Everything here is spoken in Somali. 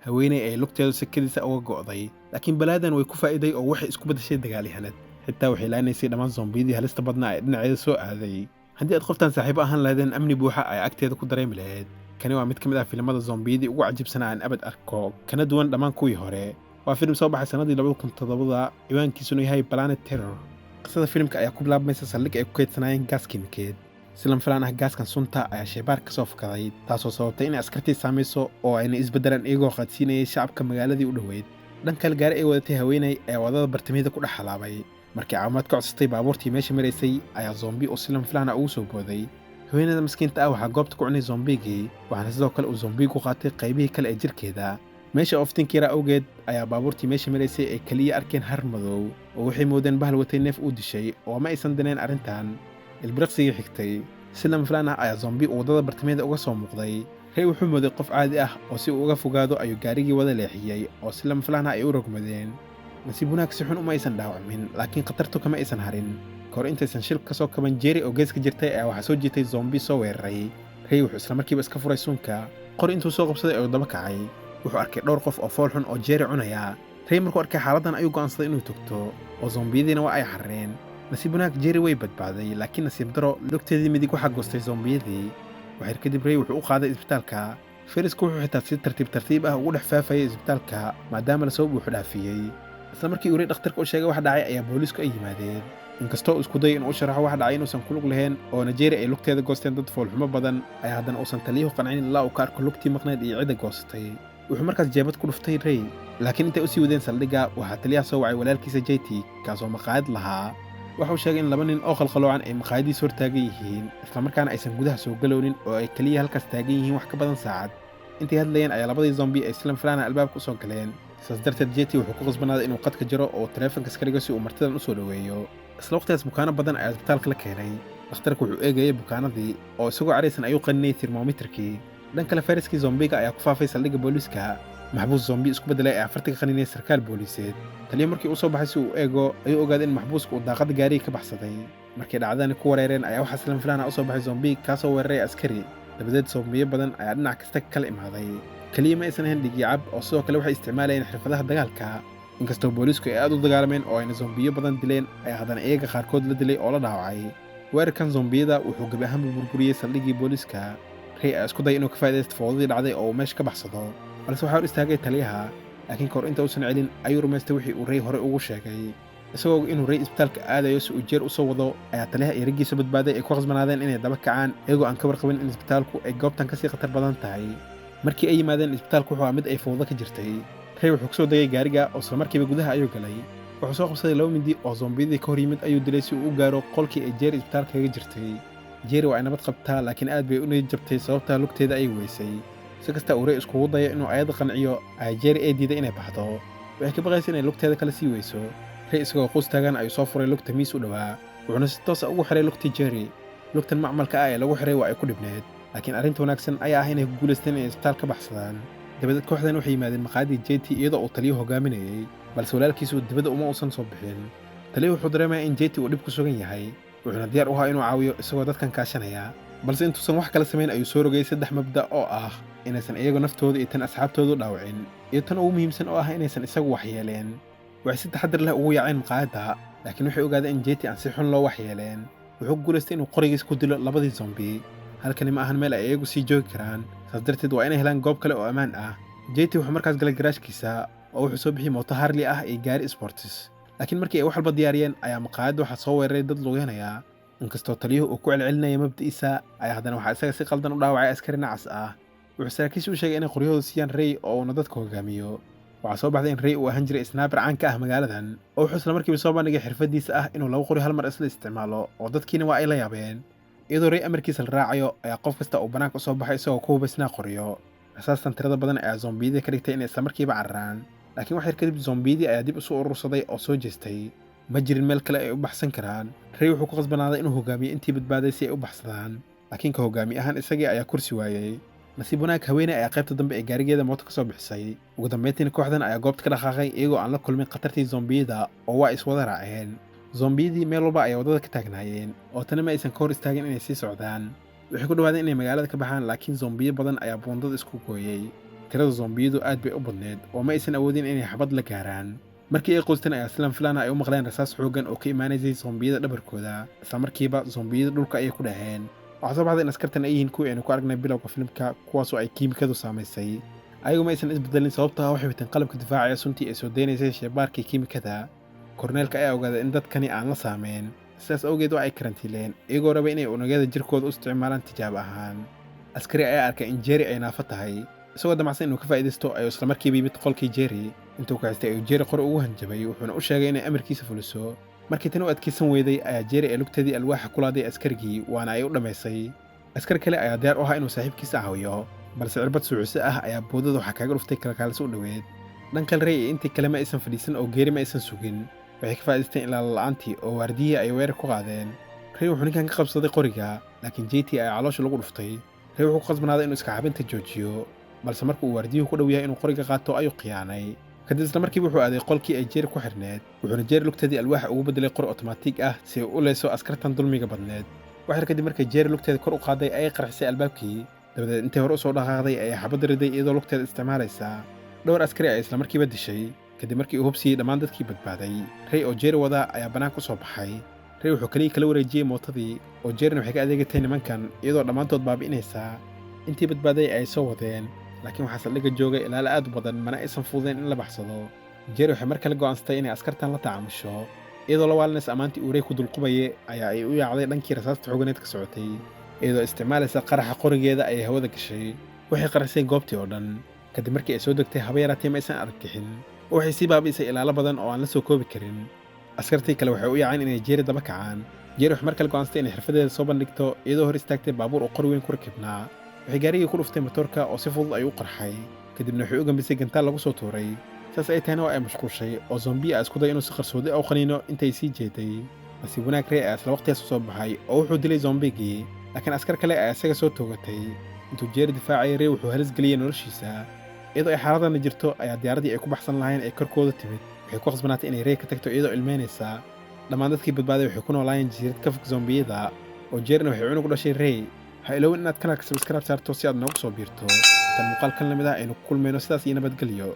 haweeney ay lugteedu sikadiisa uga go'day laakiin balaadan way ku faa'iiday oo waxay isku beddeshay dagaalyahanad xitaa waxay laanaysay dhammaan zombiyadii halista badnaa ee dhinaceeda soo aaday haddii aad qoftan saaxiibo ahaan lahaydeen amni buuxa ay agteeda ku dareemi lahayd kani waa mid ka mid ah filimada zombiyadii ugu cajiibsanaa aan abad arko kana duwan dhammaan kuwii hore waa filim soo baxay sannadii 2007 ciwaankiisuna yahay Planet Terror qisada filimka ayaa ku bilaabmaysa saldhig ay ku kaydsanayeen gaas kiimikeed si lama filaan ah gaaskan sunta ayaa shaybaar ka soo fakaday taasoo sababtay inay askartii saamayso oo ayna isbeddelaan iyagoo qaadsiinayay shacabka magaaladii u dhoweyd dhan kale gaari ay wadatay haweeney ee wadada bartamaheeda ku dhex halaabay markii caawimaad ka codsatay baabuurtii meesha maraysay ayaa zombi oo si lama filaan ah ugu soo booday haweeneyda maskiinta ah waxaa goobta ku cunay zombigii waxaana sidoo kale uu zombigu qaatay qaybihii kale ee jirkeeda meesha ooftinkii yara awgeed ayaa baabuurtii meesha maraysay ay keliya arkeen har madow oo waxay moodeen bahal watay neef uu dishay oo ma aysan daneen arrintan ilbiriqsigii xigtay si lama filaan ah ayaa zombi uu waddada bartamaheeda uga soo muuqday rey wuxuu mooday qof caadi ah oo si uu uga fogaado ayuu gaarigii wada leexiyey oo si lama filaan ah ay u rogmadeen nasiib wanaag si xun uma aysan dhaawacmin laakiin khatartu kama aysan harin kahor intaysan shilka ka soo kaban jeeri oo geeska jirtay ayaa waxaa soo jiitay zombi soo weeraray rey wuxuu islamarkiiba iska furay suunka qori intuu soo qabsaday ayuu daba kacay wuxuu arkay dhowr qof oo fool xun oo jeeri cunaya rey markuu arkay xaaladdan ayuu go'aansaday inuu togto oo zombiyadiina waa ay xarreen nasiib wanaag jeeri way badbaaday laakiin nasiib daro lugteedii midig waxaa goostay zombiyadii waxyar kadib rey wuxuu u qaaday isbitaalka ferisku wuxuu xitaa si tartiib ah ugu dhex faafayay isbitaalka maadaama la sabab uu dhaafiyey isla markii uu rey dhakhtarka u sheegay wax dhacay ayaa booliisku ay yimaadeen inkastoo isku dayay inuu u sharaxo wax dhacay inuusan ku lug lahayn oo nigeria ay lugteeda goosteen dad foolxumo badan ayaa haddana uusan taliyuhu qancin ilaa uu ka arko lugtii maqneed iyo cidda goosatay wuxuu markaas jeebad ku dhuftay rey laakiin intay u sii wadeen saldhigga waxaa taliyaha soo wacay walaalkiisa jt kaasoo maqaayad lahaa waxuu sheegay in 2 nin oo khalkhaloocan ay maqaayadiis hor taagan yihiin islamarkaana aysan gudaha soo galownin oo ay keliya halkaas taagan yihiin wax ka badan saacad intay hadlayeen ayaa labadii zombi ay si lama filaan ah albaabka u soo galeen sidaas darteed jt wuxuu ku qasbanaaday inuu qadka jiro oo taleefanka iska dhigo si uu martidan u soo dhoweeyo isla waqtigaas bukaano badan ayaa isbitaalka la keenay dhakhtarku wuxuu eegayay bukaanadii oo isagoo caraysan ayuu qaninayay termometerkii dhan kale fayraskii zombiga ayaa ku faafay saldhigga booliiska maxbuus zombi isku beddelay ayaa farta ka qaninayay sarkaal booliiseed taliya markii uu soo baxay si uu eego ayuu ogaaday in maxbuuska uu daaqada gaariga ka baxsaday markay dhacdani ku wareereen ayaa waxaa si lama filaan ah u soo baxay zombi kaasoo weeraray askari dabadeed zombiyo badan ayaa dhinac kasta kala imaaday keliya ma aysan ahayn dhigyacab oo sidoo kale waxay isticmaalayeen xirfadaha dagaalka inkastoo booliisku ay aad u dagaalameen oo ayna zombiyo badan dileen ayaa haddana iyaga qaarkood la dilay oo la dhaawacay weerarkan zombiyada wuxuu gebi ahaanba burburiyey saldhiggii booliiska rey ayaa isku dayay inuu ka faa'iidaysto foodadii dhacday oo uu meesha ka baxsado balse waxaa hor istaagay taliyaha laakiin kahor inta uusan celin ayuu rumaystay wixii uu rey hore ugu sheegay isagoo inuu rey isbitaalka aadayo si uu jeer u soo wado ayaa taliyaha iyo raggiisa badbaaday ay ku khasbanaadeen inay daba kacaan iyagoo aan ka warqabin in isbitaalku ay goobtan ka sii khatar badan tahay markii ay yimaadeen isbitaalku wuxuu ahaa mid ay fowdo ka jirtay rey wuxuu ku soo degay gaariga oo isla markiiba gudaha ayuu galay wuxuu soo qabsaday 2 mindi oo zombiyadii ka hor yimid ayuu dilay si uu u gaaro qolkii ay jeeri isbitaalka kaga jirtay jeeri waa ay nabad qabtaa laakiin aad bay u niyad jabtay sababtaa lugteeda ayay weysay si kasta uu rey iskugu dayo inuu ayada qanciyo ayaa jeeri ay diiday inay baxdo waxay ka baqaysa inay lugteeda kala sii weyso rey isagoo quus taagan ayuu soo furay lugta miis u dhowaa wuxuuna si toos ah ugu xiray lugtii jeeri lugtan macmalka ah ee lagu xiray waa ay ku dhibneed laakiin arrinta wanaagsan ayaa ah inay ku guulaysteen inay isbitaal ka baxsadaan dabadeed kooxdan waxay yimaadeen maqaayadii jt iyadoo uu taliyo hogaaminayay balse walaalkiisu dibadda uma uusan soo bixin taliyo wuxuu dareemaya in jt uu dhib ku sugan yahay wuxuuna diyaar u ahaa inuu caawiyo isagoo dadkan kaashanaya balse intuusan wax kala samayn ayuu soo rogay 3 mabda oo ah inaysan iyagu naftooda iyo tan asxaabtoodu dhaawicin iyo tan ugu muhiimsan oo ah inaysan isagu waxyeeleen waxay si taxaddar leh ugu yaaceen maqaayadda laakiin waxay ogaadeen in jt aan si xun loo waxyeeleen wuxuu ku guulaystay inuu qorigiis ku dilo labadii zombi halkani ma ahan meel ay iyagu sii joogi karaan saas darteed waa inay helaan goob kale oo ammaan ah jt wuxuu markaas galay garaashkiisa oo wuxuu soo bixiyey mooto harli ah iyo gaari sportis laakiin markii ay wax walba diyaariyeen ayaa maqaayadda waxaa soo weeraray dad lugeynaya inkastoo taliyuhu uu ku celcelinaya mabda'iisa ayaa haddana waxaa isaga si qaldan u dhaawacay askari nacas ah wuxuu saraakiisha u sheegay inay qoryahooda siiyaan rey oo uuna dadka hogaamiyo waxaa soo baxday in rey uu ahaan jiray snaaber caan ka ah magaaladan oo wuxuu isla markiiba soo bandhigay xirfadiisa ah inuu 2 qori hal mar isla isticmaalo oo dadkiina waa ay la yaabeen iyadoo rey amarkiisa la raacayo ayaa qof kasta uu bannaanka u soo baxay isagoo ku hubaysnaa qoryo asaastan tirada badan ayaa zombiyadii ka dhigtay inay isla markiiba cararaan laakiin wax yar kadib zombiyadii ayaa dib isu urursaday oo soo jeestay ma jirin meel kale ay u baxsan karaan rey wuxuu ku qasbanaaday inuu hogaamiyo intii badbaaday si ay u baxsadaan laakiin ka hogaami ahaan isagii ayaa kursi waayey nasiib wanaag haweeney ayaa qaybta dambe ee gaarigeeda mooto ka soo bixisay ugu dambeyntiina kooxdan ayaa goobta ka dhaqaaqay iyagoo aan la kulmin khatartii zombiyada oo waa iswada raaceen zombiyadii meel walba ayay waddada ka taagnaayeen oo tani ma aysan ka hor istaagin inay sii socdaan waxay ku dhawaadeen inay magaalada ka baxaan laakiin zombiyo badan ayaa buundada isku gooyey tirada zombiyadu aad bay u badneed oo ma aysan awoodin inay xabad la gaaraan. markii ay qoysteen ayaa silan filaan ay u maqleen rasaas xooggan oo ka imaanaysay zombiyada dhabarkooda, isla markiiba zombiyada dhulka ayay ku dhaceen. waxaa soo baxday in askartan ay yihiin kuwii aynu ku aragnay bilowga filimka, kuwaasoo ay kiimikadu saamaysay. ayagu ma aysan isbedelin sababtoo ah waxay wateen qalabka difaacaya suntii ay soo deynaysay shaybaarkii kiimikada. korneelka ayaa ogaaday in dadkani aan la saameyn, sidaas awgeed waa ay karantiileen iyagoo raba inay unugyada jirkooda u isticmaalaan tijaab ahaan. askari ayaa arkay in Jerry ay naafo tahay, isagoo damacsan inuu ka faa'iidaysto ayuu isla markiiba yimid qolkii Jerry. intuu ka haystay ayuu Jerry qori ugu hanjabay, wuxuuna u sheegay inay amarkiisa fuliso. markii tan u adkaysan weyday ayaa Jerry ee lugteedii alwaaxa ku laaday askarigii, waana ay u dhammaysay. askar kale ayaa diyaar u ahaa inuu saaxiibkiisa caawiyo, balse cirbad suucise ah ayaa boodada waxaa kaaga dhuftay kalkaalisa u dhoweed. dhanka Ray iyo intii kale ma aysan fadhiisan oo geeri ma aysan sugin, waxay ka faa'iidaysteen ilaala la'aantii oo waardiyihii ay weerar ku qaadeen. Ray wuxuu ninkan ka qabsaday qoriga, laakiin JT ayaa caloosha lagu dhuftay. Ray wuxuu ku qasbanaaday inuu iska cabinta joojiyo, balse markuu uu waardiyuhu ku dhow yahay inuu qoriga qaato ayuu khiyaanay. kadib isla markiiba wuxuu aaday qolkii ay Jerry ku xirneed, wuxuuna Jerry lugteedii alwaaxa ugu bedelay qori otomaatig ah si ay u leyso askartan dulmiga badneed. waxyar kadib markay Jerry lugteeda kor u qaaday ayay qarxisay albaabkii, dabadeed intay hore u soo dhaqaaqday ayay xabad riday iyadoo lugteeda isticmaalaysa. dhowr askari ayaa isla markiiba dishay, kadib markii uu hubsiyey dhammaan dadkii badbaaday. Ray oo Jerry wada ayaa banaanka u soo baxay. Ray wuxuu kaliya kala wareejiyey mootadii, oo Jerryna waxay ka adeegatay nimankan iyadoo dhammaantood baabi'inaysa. intii badbaaday ay soo wadeen, laakiin waxaa saldhigga joogay ilaalo aad u badan, mana aysan fududayn in la baxsado. Jerry waxay mar kale go'aansatay inay askartan la tacaamusho, iyadoo la waalinaysa ammaantii uu Ray ku dulqubayay ayaa ay u yaacday dhankii rasaasta xooganeed ka socotay. iyadoo isticmaalaysa qaraxa qorigeeda ayay hawada gashay, waxay qarxisay goobtii oo dhan. kadib markii ay soo degtay haba yaraatee ma aysan argixin, oo waxay sii baabi'isay ilaalo badan oo aan la soo koobi karin. askartii kale waxay u yaaceen inay Jerry daba kacaan. Jerry waxay mar kale go'aansatay inay xirfadeeda soo bandhigto, iyadoo hor istaagtay baabuur oo qori weyn ku rakibnaa. waxay gaarigii ku dhuftay matoorka oo si fudud ayuu u qarxay, kadibna waxay u gambisay gantaal lagu soo tuuray. saas ay tahayna waa ay mashquulshay oo zombiya isku day inuu si qarsoodi u qaniino intay sii jeeday. nasiib wanaag Ray ayaa isla waqtigaas u soo baxay oo wuxuu dilay zombigii, laakiin askar kale ayaa isaga soo toogatay. intuu Jerry difaacayay, Ray wuxuu halis geliyey noloshiisa. iyadoo ay xaaladana jirto ayaa diyaaradii ay ku baxsan lahayn ay korkooda timid, waxay ku khasbanaatay inay Ray ka tagto iyadoo ilmeynaysa. dhammaan dadkii badbaaday waxay ku noolaayeen jasiirad ka fog zombiyada, oo Jerryna waxay cunug u dhashay Ray. ha ilowin inaad kanaalka subscribe saarto si aad noogu soo biirto tan muuqaalkan lamid ah aynu ku kulmayno. sidaas iyo nabadgelyo.